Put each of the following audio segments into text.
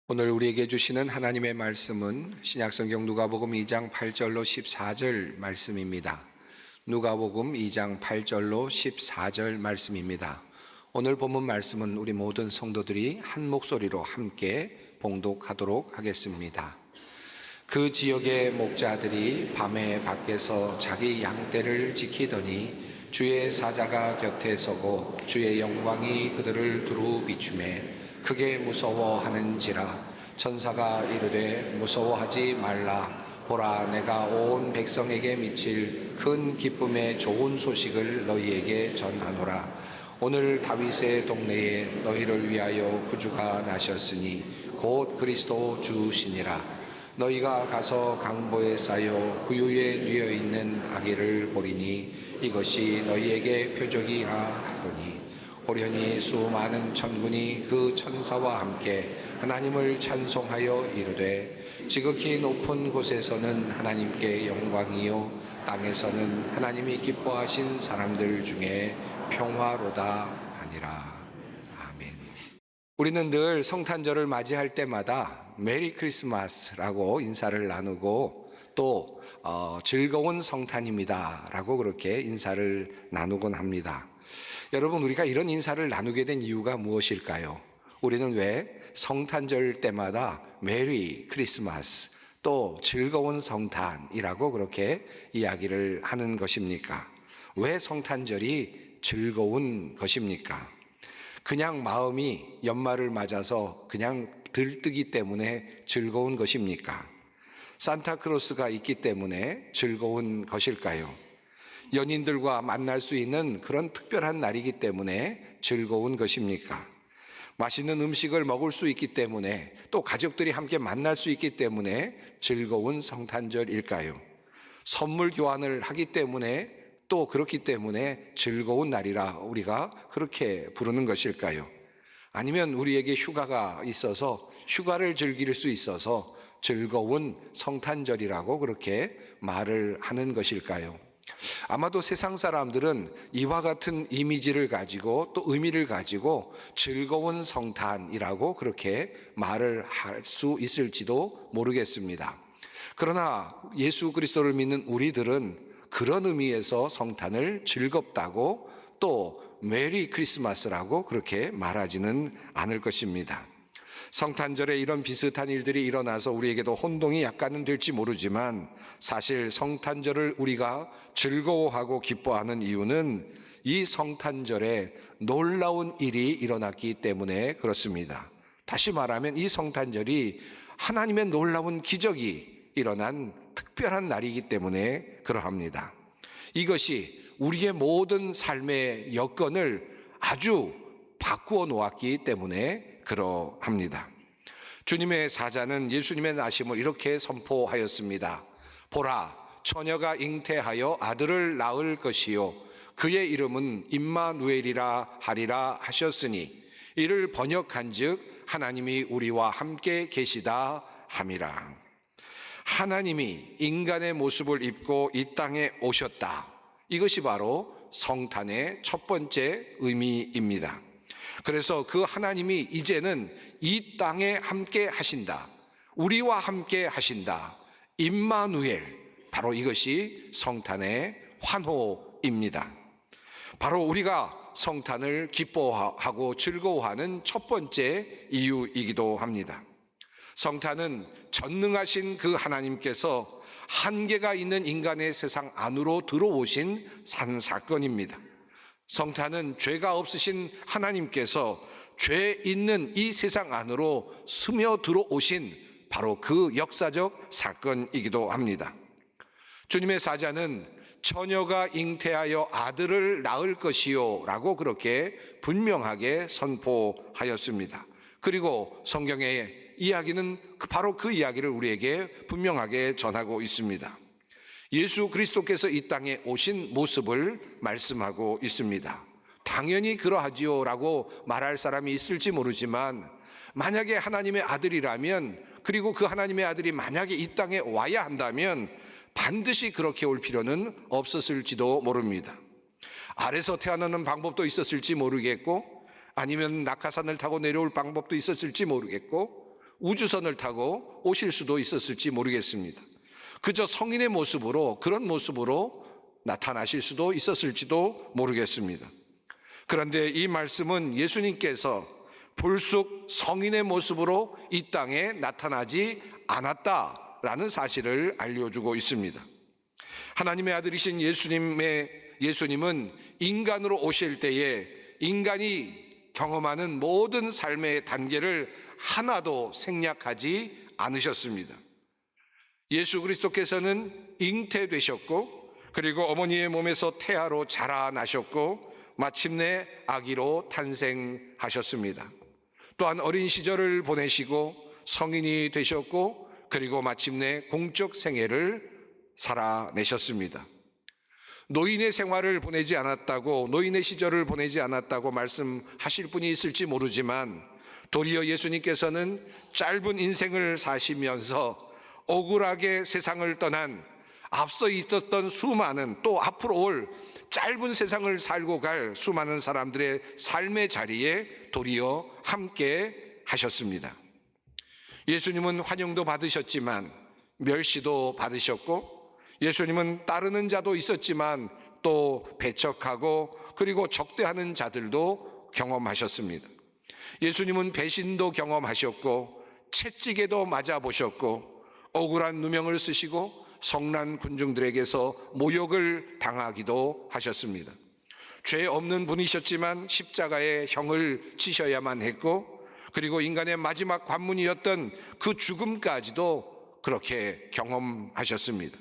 오늘 우리에게 주시는 하나님의 말씀은 신약성경 누가복음 2장 8절로 14절 말씀입니다. 누가복음 2장 8절로 14절 말씀입니다. 오늘 본문 말씀은 우리 모든 성도들이 한 목소리로 함께 봉독하도록 하겠습니다. 그 지역의 목자들이 밤에 밖에서 자기 양떼를 지키더니 주의 사자가 곁에 서고 주의 영광이 그들을 두루 비추매 크게 무서워하는지라. 천사가 이르되 무서워하지 말라. 보라, 내가 온 백성에게 미칠 큰 기쁨의 좋은 소식을 너희에게 전하노라. 오늘 다윗의 동네에 너희를 위하여 구주가 나셨으니 곧 그리스도 주시니라. 너희가 가서 강보에 쌓여 구유에 뉘어 있는 아기를 보리니 이것이 너희에게 표적이라 하더니 호련히 수많은 천군이 그 천사와 함께 하나님을 찬송하여 이르되 지극히 높은 곳에서는 하나님께 영광이요 땅에서는 하나님이 기뻐하신 사람들 중에 평화로다 하니라. 아멘. 우리는 늘 성탄절을 맞이할 때마다 메리 크리스마스라고 인사를 나누고 또 즐거운 성탄입니다 라고 그렇게 인사를 나누곤 합니다. 여러분, 우리가 이런 인사를 나누게 된 이유가 무엇일까요? 우리는 왜 성탄절 때마다 메리 크리스마스 또 즐거운 성탄이라고 그렇게 이야기를 하는 것입니까? 왜 성탄절이 즐거운 것입니까? 그냥 마음이 연말을 맞아서 그냥 들뜨기 때문에 즐거운 것입니까? 산타크로스가 있기 때문에 즐거운 것일까요? 연인들과 만날 수 있는 그런 특별한 날이기 때문에 즐거운 것입니까? 맛있는 음식을 먹을 수 있기 때문에 또 가족들이 함께 만날 수 있기 때문에 즐거운 성탄절일까요? 선물 교환을 하기 때문에 또 그렇기 때문에 즐거운 날이라 우리가 그렇게 부르는 것일까요? 아니면 우리에게 휴가가 있어서 휴가를 즐길 수 있어서 즐거운 성탄절이라고 그렇게 말을 하는 것일까요? 아마도 세상 사람들은 이와 같은 이미지를 가지고 또 의미를 가지고 즐거운 성탄이라고 그렇게 말을 할 수 있을지도 모르겠습니다. 그러나 예수 그리스도를 믿는 우리들은 그런 의미에서 성탄을 즐겁다고 또 메리 크리스마스라고 그렇게 말하지는 않을 것입니다. 성탄절에 이런 비슷한 일들이 일어나서 우리에게도 혼동이 약간은 될지 모르지만 사실 성탄절을 우리가 즐거워하고 기뻐하는 이유는 이 성탄절에 놀라운 일이 일어났기 때문에 그렇습니다. 다시 말하면 이 성탄절이 하나님의 놀라운 기적이 일어난 특별한 날이기 때문에 그러합니다. 이것이 우리의 모든 삶의 여건을 아주 바꾸어 놓았기 때문에 그러합니다. 주님의 사자는 예수님의 나심을 이렇게 선포하였습니다. 보라, 처녀가 잉태하여 아들을 낳을 것이요 그의 이름은 임마누엘이라 하리라 하셨으니 이를 번역한즉 하나님이 우리와 함께 계시다 함이라. 하나님이 인간의 모습을 입고 이 땅에 오셨다. 이것이 바로 성탄의 첫 번째 의미입니다. 그래서 그 하나님이 이제는 이 땅에 함께 하신다. 우리와 함께 하신다. 임마누엘, 바로 이것이 성탄의 환호입니다. 바로 우리가 성탄을 기뻐하고 즐거워하는 첫 번째 이유이기도 합니다. 성탄은 전능하신 그 하나님께서 한계가 있는 인간의 세상 안으로 들어오신 산 사건입니다. 성탄은 죄가 없으신 하나님께서 죄 있는 이 세상 안으로 스며 들어오신 바로 그 역사적 사건이기도 합니다. 주님의 사자는 처녀가 잉태하여 아들을 낳을 것이요 라고 그렇게 분명하게 선포하였습니다. 그리고 성경의 이야기는 바로 그 이야기를 우리에게 분명하게 전하고 있습니다. 예수 그리스도께서 이 땅에 오신 모습을 말씀하고 있습니다. 당연히 그러하지요 라고 말할 사람이 있을지 모르지만 만약에 하나님의 아들이라면, 그리고 그 하나님의 아들이 만약에 이 땅에 와야 한다면 반드시 그렇게 올 필요는 없었을지도 모릅니다. 아래서 태어나는 방법도 있었을지 모르겠고, 아니면 낙하산을 타고 내려올 방법도 있었을지 모르겠고, 우주선을 타고 오실 수도 있었을지 모르겠습니다. 그저 성인의 모습으로, 그런 모습으로 나타나실 수도 있었을지도 모르겠습니다. 그런데 이 말씀은 예수님께서 불쑥 성인의 모습으로 이 땅에 나타나지 않았다라는 사실을 알려주고 있습니다. 하나님의 아들이신 예수님은 인간으로 오실 때에 인간이 경험하는 모든 삶의 단계를 하나도 생략하지 않으셨습니다. 예수 그리스도께서는 잉태되셨고, 그리고 어머니의 몸에서 태아로 자라나셨고, 마침내 아기로 탄생하셨습니다. 또한 어린 시절을 보내시고 성인이 되셨고, 그리고 마침내 공적 생애를 살아내셨습니다. 노인의 생활을 보내지 않았다고, 노인의 시절을 보내지 않았다고 말씀하실 분이 있을지 모르지만, 도리어 예수님께서는 짧은 인생을 사시면서 억울하게 세상을 떠난 앞서 있었던 수많은, 또 앞으로 올 짧은 세상을 살고 갈 수많은 사람들의 삶의 자리에 도리어 함께 하셨습니다. 예수님은 환영도 받으셨지만 멸시도 받으셨고, 예수님은 따르는 자도 있었지만 또 배척하고 그리고 적대하는 자들도 경험하셨습니다. 예수님은 배신도 경험하셨고, 채찍에도 맞아보셨고, 억울한 누명을 쓰시고 성난 군중들에게서 모욕을 당하기도 하셨습니다. 죄 없는 분이셨지만 십자가의 형을 치셔야만 했고, 그리고 인간의 마지막 관문이었던 그 죽음까지도 그렇게 경험하셨습니다.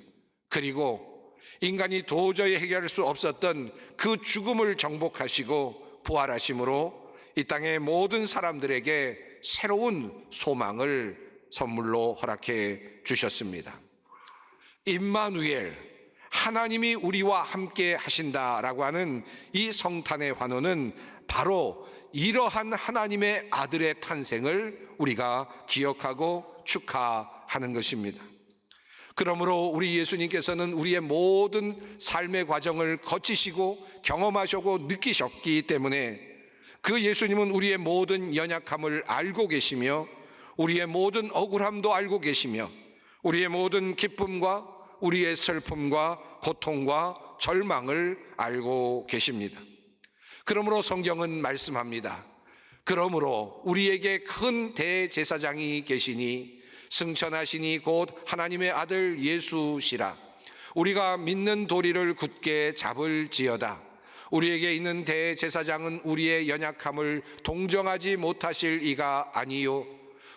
그리고 인간이 도저히 해결할 수 없었던 그 죽음을 정복하시고 부활하심으로 이 땅의 모든 사람들에게 새로운 소망을 선물로 허락해 주셨습니다. 임마누엘, 하나님이 우리와 함께 하신다라고 하는 이 성탄의 환호는 바로 이러한 하나님의 아들의 탄생을 우리가 기억하고 축하하는 것입니다. 그러므로 우리 예수님께서는 우리의 모든 삶의 과정을 거치시고 경험하시고 느끼셨기 때문에 그 예수님은 우리의 모든 연약함을 알고 계시며, 우리의 모든 억울함도 알고 계시며, 우리의 모든 기쁨과 우리의 슬픔과 고통과 절망을 알고 계십니다. 그러므로 성경은 말씀합니다. 그러므로 우리에게 큰 대제사장이 계시니 승천하시니 곧 하나님의 아들 예수시라. 우리가 믿는 도리를 굳게 잡을지어다. 우리에게 있는 대제사장은 우리의 연약함을 동정하지 못하실 이가 아니요,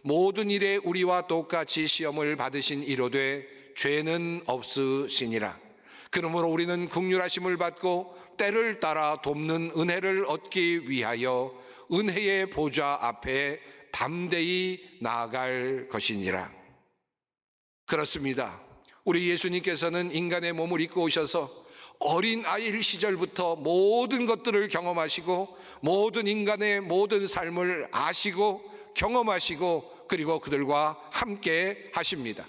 모든 일에 우리와 똑같이 시험을 받으신 이로되 죄는 없으시니라. 그러므로 우리는 긍휼하심을 받고 때를 따라 돕는 은혜를 얻기 위하여 은혜의 보좌 앞에 담대히 나아갈 것이니라. 그렇습니다. 우리 예수님께서는 인간의 몸을 입고 오셔서 어린 아이일 시절부터 모든 것들을 경험하시고 모든 인간의 모든 삶을 아시고 경험하시고 그리고 그들과 함께 하십니다.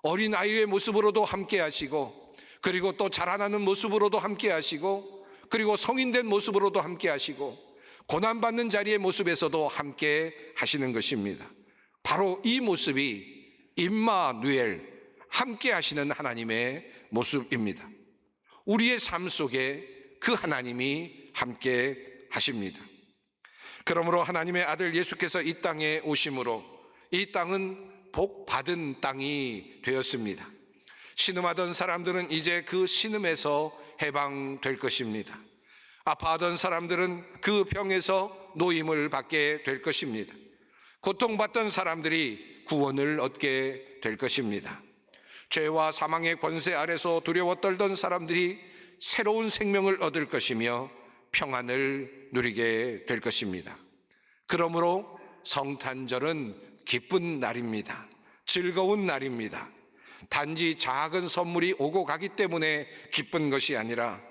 어린 아이의 모습으로도 함께 하시고, 그리고 또 자라나는 모습으로도 함께 하시고, 그리고 성인된 모습으로도 함께 하시고, 고난받는 자리의 모습에서도 함께 하시는 것입니다. 바로 이 모습이 임마누엘, 함께 하시는 하나님의 모습입니다. 우리의 삶 속에 그 하나님이 함께 하십니다. 그러므로 하나님의 아들 예수께서 이 땅에 오심으로 이 땅은 복 받은 땅이 되었습니다. 신음하던 사람들은 이제 그 신음에서 해방될 것입니다. 아파하던 사람들은 그 병에서 노임을 받게 될 것입니다. 고통받던 사람들이 구원을 얻게 될 것입니다. 죄와 사망의 권세 아래서 두려워 떨던 사람들이 새로운 생명을 얻을 것이며 평안을 누리게 될 것입니다. 그러므로 성탄절은 기쁜 날입니다. 즐거운 날입니다. 단지 작은 선물이 오고 가기 때문에 기쁜 것이 아니라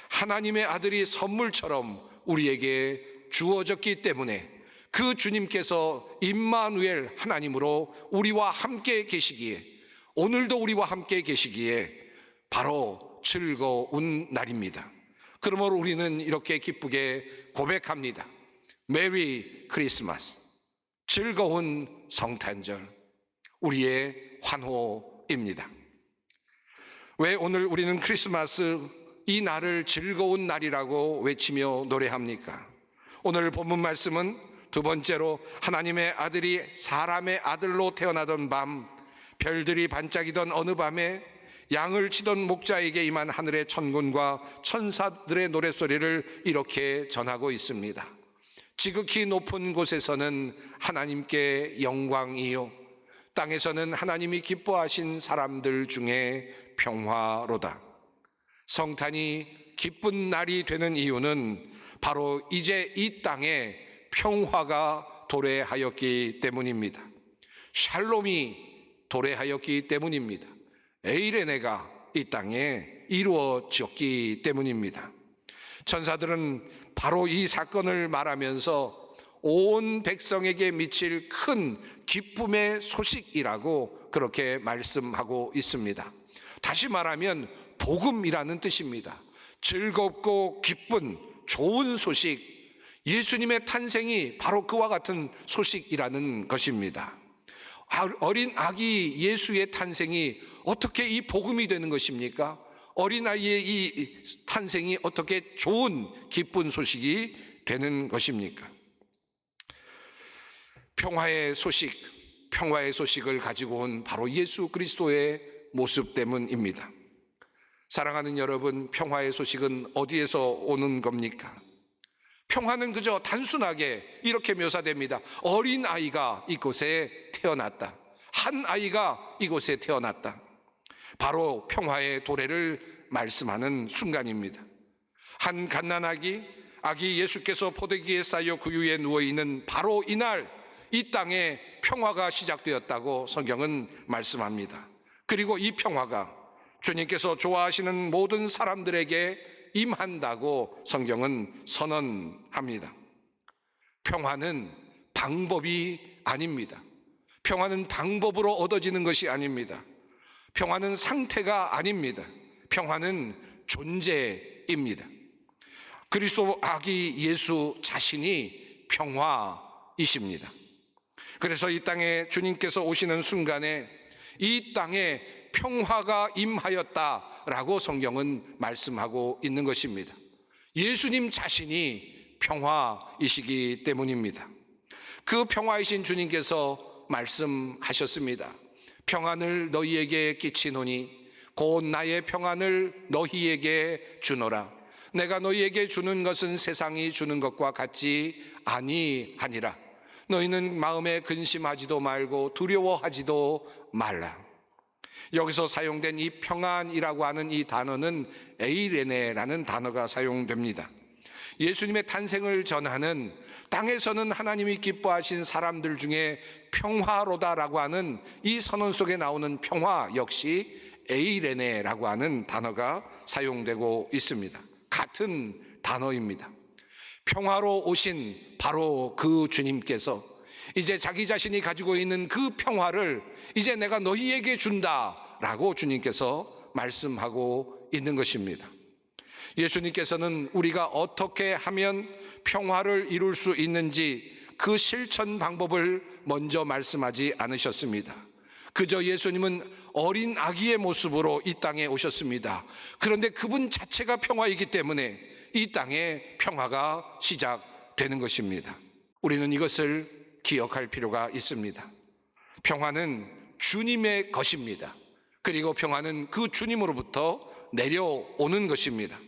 하나님의 아들이 선물처럼 우리에게 주어졌기 때문에 그 주님께서 임마누엘 하나님으로 우리와 함께 계시기에, 오늘도 우리와 함께 계시기에 바로 즐거운 날입니다. 그러므로 우리는 이렇게 기쁘게 고백합니다. 메리 크리스마스, 즐거운 성탄절, 우리의 환호입니다. 왜 오늘 우리는 크리스마스 이 날을 즐거운 날이라고 외치며 노래합니까? 오늘 본문 말씀은 두 번째로 하나님의 아들이 사람의 아들로 태어나던 밤, 별들이 반짝이던 어느 밤에 양을 치던 목자에게 임한 하늘의 천군과 천사들의 노랫소리를 이렇게 전하고 있습니다. 지극히 높은 곳에서는 하나님께 영광이요, 땅에서는 하나님이 기뻐하신 사람들 중에 평화로다. 성탄이 기쁜 날이 되는 이유는 바로 이제 이 땅에 평화가 도래하였기 때문입니다. 샬롬이 도래하였기 때문입니다. 에이레네가 이 땅에 이루어졌기 때문입니다. 천사들은 바로 이 사건을 말하면서 온 백성에게 미칠 큰 기쁨의 소식이라고 그렇게 말씀하고 있습니다. 다시 말하면 복음이라는 뜻입니다. 즐겁고 기쁜 좋은 소식, 예수님의 탄생이 바로 그와 같은 소식이라는 것입니다. 어린 아기 예수의 탄생이 어떻게 이 복음이 되는 것입니까? 어린아이의 이 탄생이 어떻게 좋은 기쁜 소식이 되는 것입니까? 평화의 소식을 가지고 온 바로 예수 그리스도의 모습 때문입니다. 사랑하는 여러분, 평화의 소식은 어디에서 오는 겁니까? 평화는 그저 단순하게 이렇게 묘사됩니다. 어린 아이가 이곳에 태어났다. 한 아이가 이곳에 태어났다. 바로 평화의 도래를 말씀하는 순간입니다. 한 갓난아기, 아기 예수께서 포대기에 쌓여 구유에 누워있는 바로 이날 이 땅에 평화가 시작되었다고 성경은 말씀합니다. 그리고 이 평화가 주님께서 좋아하시는 모든 사람들에게 임한다고 성경은 선언합니다. 평화는 방법이 아닙니다. 평화는 방법으로 얻어지는 것이 아닙니다. 평화는 상태가 아닙니다. 평화는 존재입니다. 그리스도 아기 예수 자신이 평화이십니다. 그래서 이 땅에 주님께서 오시는 순간에 이 땅에 평화가 임하였다라고 성경은 말씀하고 있는 것입니다. 예수님 자신이 평화이시기 때문입니다. 그 평화이신 주님께서 말씀하셨습니다. 평안을 너희에게 끼치노니 곧 나의 평안을 너희에게 주노라. 내가 너희에게 주는 것은 세상이 주는 것과 같지 아니하니라. 너희는 마음에 근심하지도 말고 두려워하지도 말라. 여기서 사용된 이 평안이라고 하는 이 단어는 에이레네라는 단어가 사용됩니다. 예수님의 탄생을 전하는, 땅에서는 하나님이 기뻐하신 사람들 중에 평화로다라고 하는 이 선언 속에 나오는 평화 역시 에이레네라고 하는 단어가 사용되고 있습니다. 같은 단어입니다. 평화로 오신 바로 그 주님께서 이제 자기 자신이 가지고 있는 그 평화를 이제 내가 너희에게 준다라고 주님께서 말씀하고 있는 것입니다. 예수님께서는 우리가 어떻게 하면 평화를 이룰 수 있는지 그 실천 방법을 먼저 말씀하지 않으셨습니다. 그저 예수님은 어린 아기의 모습으로 이 땅에 오셨습니다. 그런데 그분 자체가 평화이기 때문에 이 땅에 평화가 시작되는 것입니다. 우리는 이것을 기억할 필요가 있습니다. 평화는 주님의 것입니다. 그리고 평화는 그 주님으로부터 내려오는 것입니다.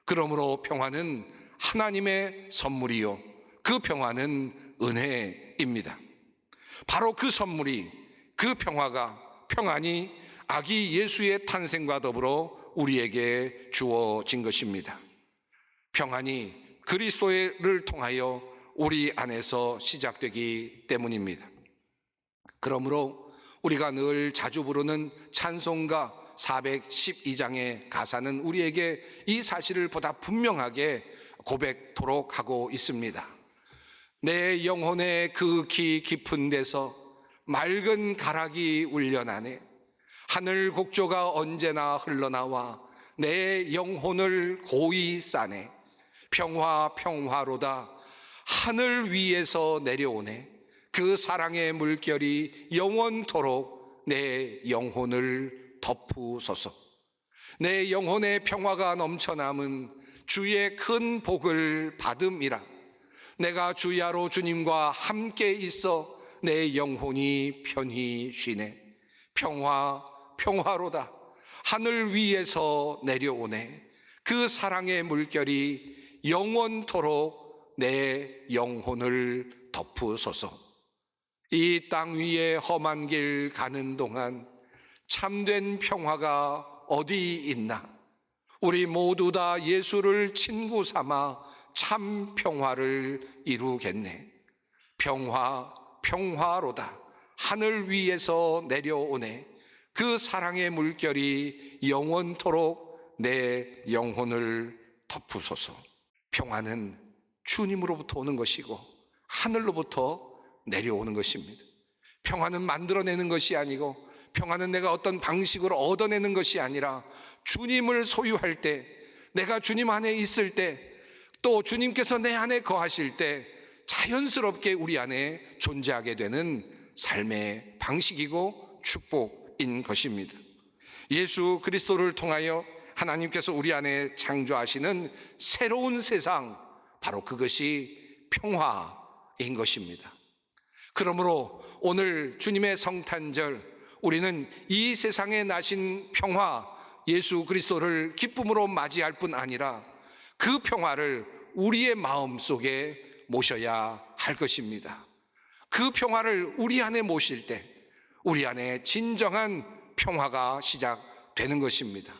그러므로 평화는 하나님의 선물이요, 그 평화는 은혜입니다. 바로 그 선물이, 그 평안이 아기 예수의 탄생과 더불어 우리에게 주어진 것입니다. 평안이 그리스도를 통하여 우리 안에서 시작되기 때문입니다. 그러므로 우리가 늘 자주 부르는 찬송가 412장의 가사는 우리에게 이 사실을 보다 분명하게 고백토록 하고 있습니다. 내 영혼의 그 깊은 데서 맑은 가락이 울려나네. 하늘 곡조가 언제나 흘러나와 내 영혼을 고이 싸네. 평화로다 하늘 위에서 내려오네. 그 사랑의 물결이 영원토록 내 영혼을 덮으소서. 내 영혼의 평화가 넘쳐남은 주의 큰 복을 받음이라. 내가 주야로 주님과 함께 있어 내 영혼이 편히 쉬네. 평화로다. 하늘 위에서 내려오네. 그 사랑의 물결이 영원토록 내 영혼을 덮으소서. 이 땅 위에 험한 길 가는 동안 참된 평화가 어디 있나? 우리 모두 다 예수를 친구 삼아 참 평화를 이루겠네. 평화로다. 하늘 위에서 내려오네. 그 사랑의 물결이 영원토록 내 영혼을 덮으소서. 평화는 주님으로부터 오는 것이고 하늘로부터 내려오는 것입니다. 평화는 만들어내는 것이 아니고, 평화는 내가 어떤 방식으로 얻어내는 것이 아니라 주님을 소유할 때, 내가 주님 안에 있을 때, 또 주님께서 내 안에 거하실 때 자연스럽게 우리 안에 존재하게 되는 삶의 방식이고 축복인 것입니다. 예수 그리스도를 통하여 하나님께서 우리 안에 창조하시는 새로운 세상, 바로 그것이 평화인 것입니다. 그러므로 오늘 주님의 성탄절, 우리는 이 세상에 나신 평화, 예수 그리스도를 기쁨으로 맞이할 뿐 아니라 그 평화를 우리의 마음속에 모셔야 할 것입니다. 그 평화를 우리 안에 모실 때 우리 안에 진정한 평화가 시작되는 것입니다.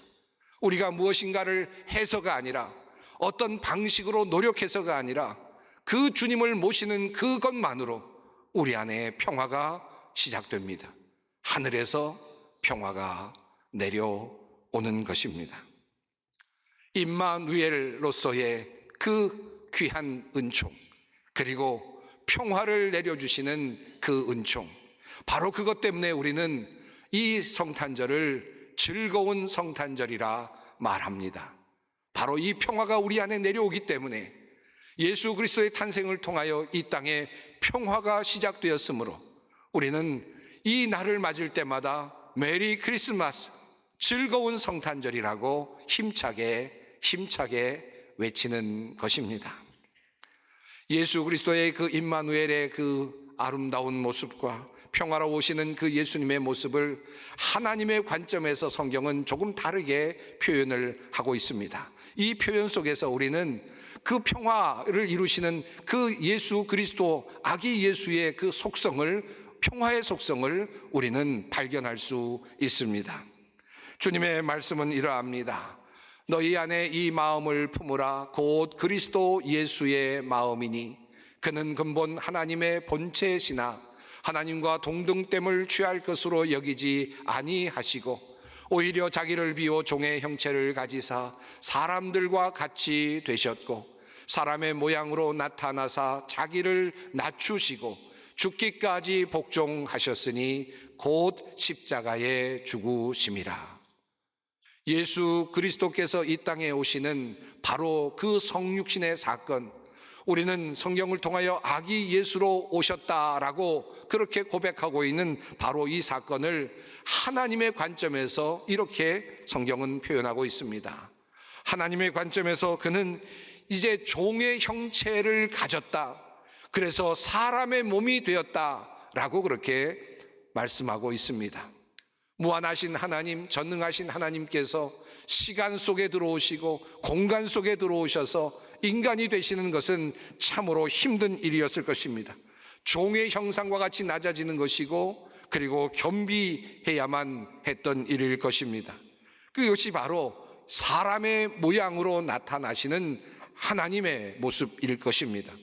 우리가 무엇인가를 해서가 아니라, 어떤 방식으로 노력해서가 아니라 그 주님을 모시는 그것만으로 우리 안에 평화가 시작됩니다. 하늘에서 평화가 내려오는 것입니다. 임마누엘로서의 그 귀한 은총, 그리고 평화를 내려주시는 그 은총, 바로 그것 때문에 우리는 이 성탄절을 즐거운 성탄절이라 말합니다. 바로 이 평화가 우리 안에 내려오기 때문에 예수 그리스도의 탄생을 통하여 이 땅에 평화가 시작되었으므로 우리는 이 날을 맞을 때마다 메리 크리스마스, 즐거운 성탄절이라고 힘차게 외치는 것입니다. 예수 그리스도의 그 임마누엘의 그 아름다운 모습과 평화로우시는 그 예수님의 모습을 하나님의 관점에서 성경은 조금 다르게 표현을 하고 있습니다. 이 표현 속에서 우리는 그 평화를 이루시는 그 예수 그리스도, 아기 예수의 그 속성을, 평화의 속성을 우리는 발견할 수 있습니다. 주님의 말씀은 이러합니다. 너희 안에 이 마음을 품으라. 곧 그리스도 예수의 마음이니 그는 근본 하나님의 본체시나 하나님과 동등됨을 취할 것으로 여기지 아니하시고 오히려 자기를 비워 종의 형체를 가지사 사람들과 같이 되셨고 사람의 모양으로 나타나사 자기를 낮추시고 죽기까지 복종하셨으니 곧 십자가에 죽으심이라. 예수 그리스도께서 이 땅에 오시는 바로 그 성육신의 사건, 우리는 성경을 통하여 아기 예수로 오셨다라고 그렇게 고백하고 있는 바로 이 사건을 하나님의 관점에서 이렇게 성경은 표현하고 있습니다. 하나님의 관점에서 그는 이제 종의 형체를 가졌다, 그래서 사람의 몸이 되었다라고 그렇게 말씀하고 있습니다. 무한하신 하나님, 전능하신 하나님께서 시간 속에 들어오시고 공간 속에 들어오셔서 인간이 되시는 것은 참으로 힘든 일이었을 것입니다. 종의 형상과 같이 낮아지는 것이고 그리고 겸비해야만 했던 일일 것입니다. 그것이 바로 사람의 모양으로 나타나시는 하나님의 모습일 것입니다.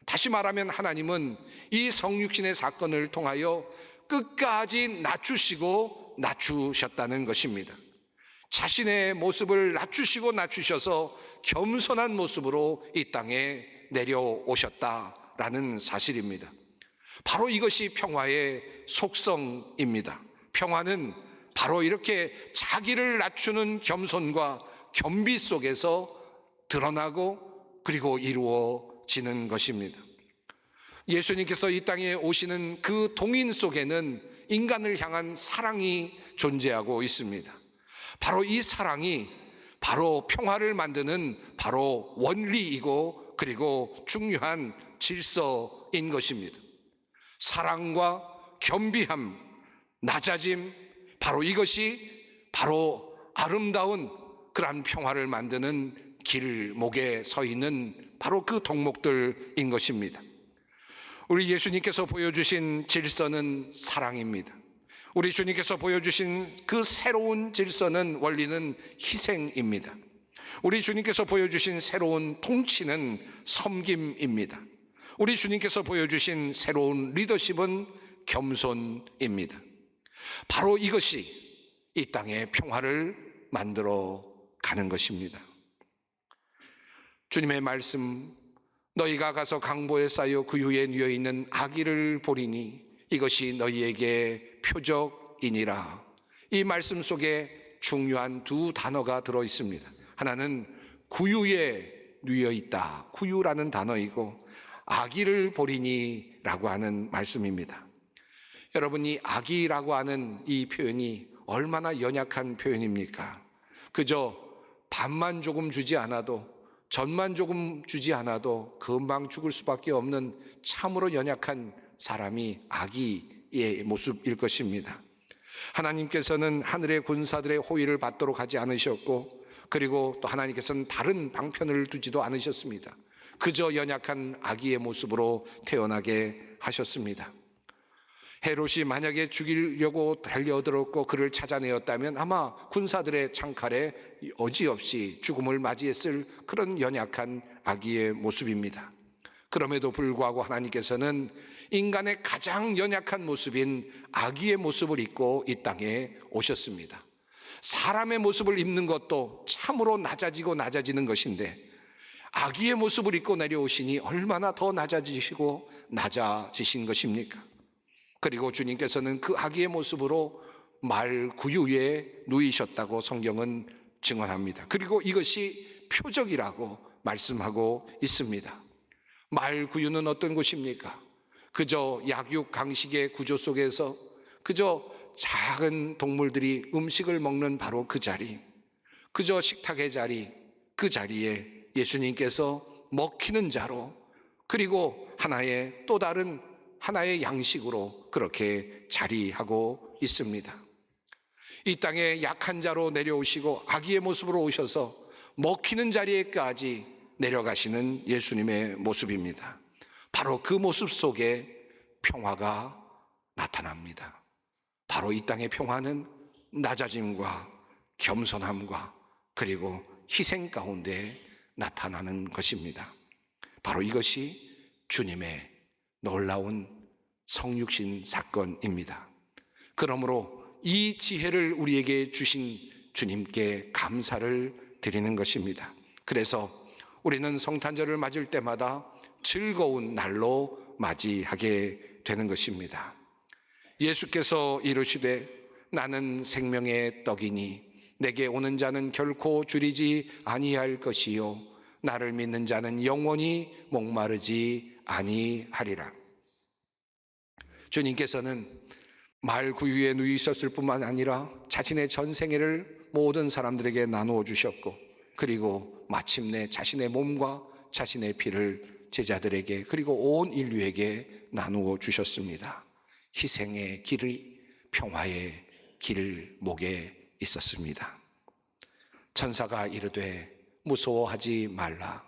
다시 말하면 하나님은 이 성육신의 사건을 통하여 끝까지 낮추셨다는 것입니다. 자신의 모습을 낮추셔서 겸손한 모습으로 이 땅에 내려오셨다라는 사실입니다. 바로 이것이 평화의 속성입니다. 평화는 바로 이렇게 자기를 낮추는 겸손과 겸비 속에서 드러나고 그리고 이루어지는 것입니다. 예수님께서 이 땅에 오시는 그 동인 속에는 인간을 향한 사랑이 존재하고 있습니다. 바로 이 사랑이 바로 평화를 만드는 바로 원리이고 그리고 중요한 질서인 것입니다. 사랑과 겸비함, 낮아짐, 바로 이것이 바로 아름다운 그러한 평화를 만드는 길목에 서 있는 바로 그 덕목들인 것입니다. 우리 예수님께서 보여주신 질서는 사랑입니다. 우리 주님께서 보여주신 그 새로운 질서는 원리는 희생입니다. 우리 주님께서 보여주신 새로운 통치는 섬김입니다. 우리 주님께서 보여주신 새로운 리더십은 겸손입니다. 바로 이것이 이 땅의 평화를 만들어 가는 것입니다. 주님의 말씀, 너희가 가서 강보에 쌓여 구유에 누워 있는 아기를 보리니 이것이 너희에게 표적이니라. 이 말씀 속에 중요한 두 단어가 들어 있습니다. 하나는 구유에 누워 있다, 구유라는 단어이고, 아기를 보리니 라고 하는 말씀입니다. 여러분, 이 아기라고 하는 이 표현이 얼마나 연약한 표현입니까? 그저 밥만 조금 주지 않아도, 젖만 조금 주지 않아도 금방 죽을 수밖에 없는 참으로 연약한 사람이 아기의 모습일 것입니다. 하나님께서는 하늘의 군사들의 호위를 받도록 하지 않으셨고, 그리고 또 하나님께서는 다른 방편을 두지도 않으셨습니다. 그저 연약한 아기의 모습으로 태어나게 하셨습니다. 헤롯이 만약에 죽이려고 달려들었고 그를 찾아내었다면 아마 군사들의 창칼에 어지없이 죽음을 맞이했을 그런 연약한 아기의 모습입니다. 그럼에도 불구하고 하나님께서는 인간의 가장 연약한 모습인 아기의 모습을 입고 이 땅에 오셨습니다. 사람의 모습을 입는 것도 참으로 낮아지는 것인데, 아기의 모습을 입고 내려오시니 얼마나 더 낮아지시고 낮아지신 것입니까? 그리고 주님께서는 그 아기의 모습으로 말 구유에 누이셨다고 성경은 증언합니다. 그리고 이것이 표적이라고 말씀하고 있습니다. 말 구유는 어떤 곳입니까? 그저 약육 강식의 구조 속에서 그저 작은 동물들이 음식을 먹는 바로 그 자리, 그저 식탁의 자리, 그 자리에 예수님께서 먹히는 자로, 그리고 하나의 또 다른 하나의 양식으로 그렇게 자리하고 있습니다. 이 땅에 약한 자로 내려오시고 아기의 모습으로 오셔서 먹히는 자리에까지 내려가시는 예수님의 모습입니다. 바로 그 모습 속에 평화가 나타납니다. 바로 이 땅의 평화는 낮아짐과 겸손함과 그리고 희생 가운데 나타나는 것입니다. 바로 이것이 주님의 놀라운 성육신 사건입니다. 그러므로 이 지혜를 우리에게 주신 주님께 감사를 드리는 것입니다. 그래서 우리는 성탄절을 맞을 때마다 즐거운 날로 맞이하게 되는 것입니다. 예수께서 이르시되 나는 생명의 떡이니 내게 오는 자는 결코 줄이지 아니할 것이요 나를 믿는 자는 영원히 목마르지 아니하리라. 주님께서는 말 구유에 누이셨을 뿐만 아니라 자신의 전생애를 모든 사람들에게 나누어 주셨고, 그리고 마침내 자신의 몸과 자신의 피를 제자들에게 그리고 온 인류에게 나누어 주셨습니다. 희생의 길이 평화의 길목에 있었습니다. 천사가 이르되 무서워하지 말라.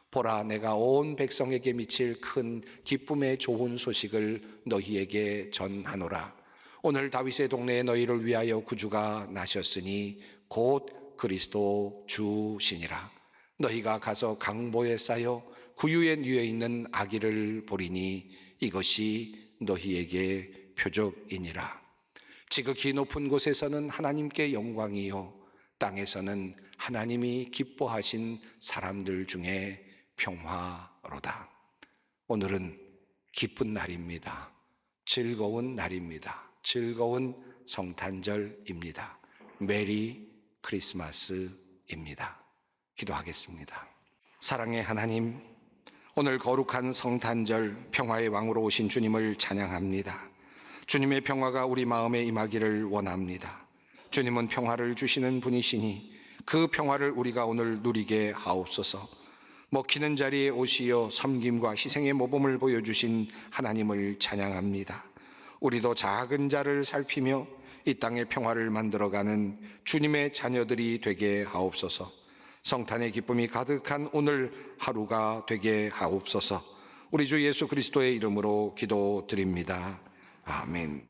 보라, 내가 온 백성에게 미칠 큰 기쁨의 좋은 소식을 너희에게 전하노라. 오늘 다윗의 동네에 너희를 위하여 구주가 나셨으니 곧 그리스도 주시니라. 너희가 가서 강보에 쌓여 구유에 누워 있는 아기를 보리니 이것이 너희에게 표적이니라. 지극히 높은 곳에서는 하나님께 영광이요 땅에서는 하나님이 기뻐하신 사람들 중에 평화로다. 오늘은 기쁜 날입니다. 즐거운 날입니다. 즐거운 성탄절입니다. 메리 크리스마스입니다. 기도하겠습니다. 사랑의 하나님, 오늘 거룩한 성탄절 평화의 왕으로 오신 주님을 찬양합니다. 주님의 평화가 우리 마음에 임하기를 원합니다. 주님은 평화를 주시는 분이시니 그 평화를 우리가 오늘 누리게 하옵소서. 먹히는 자리에 오시어 섬김과 희생의 모범을 보여주신 하나님을 찬양합니다. 우리도 작은 자를 살피며 이 땅의 평화를 만들어가는 주님의 자녀들이 되게 하옵소서. 성탄의 기쁨이 가득한 오늘 하루가 되게 하옵소서. 우리 주 예수 그리스도의 이름으로 기도드립니다. 아멘.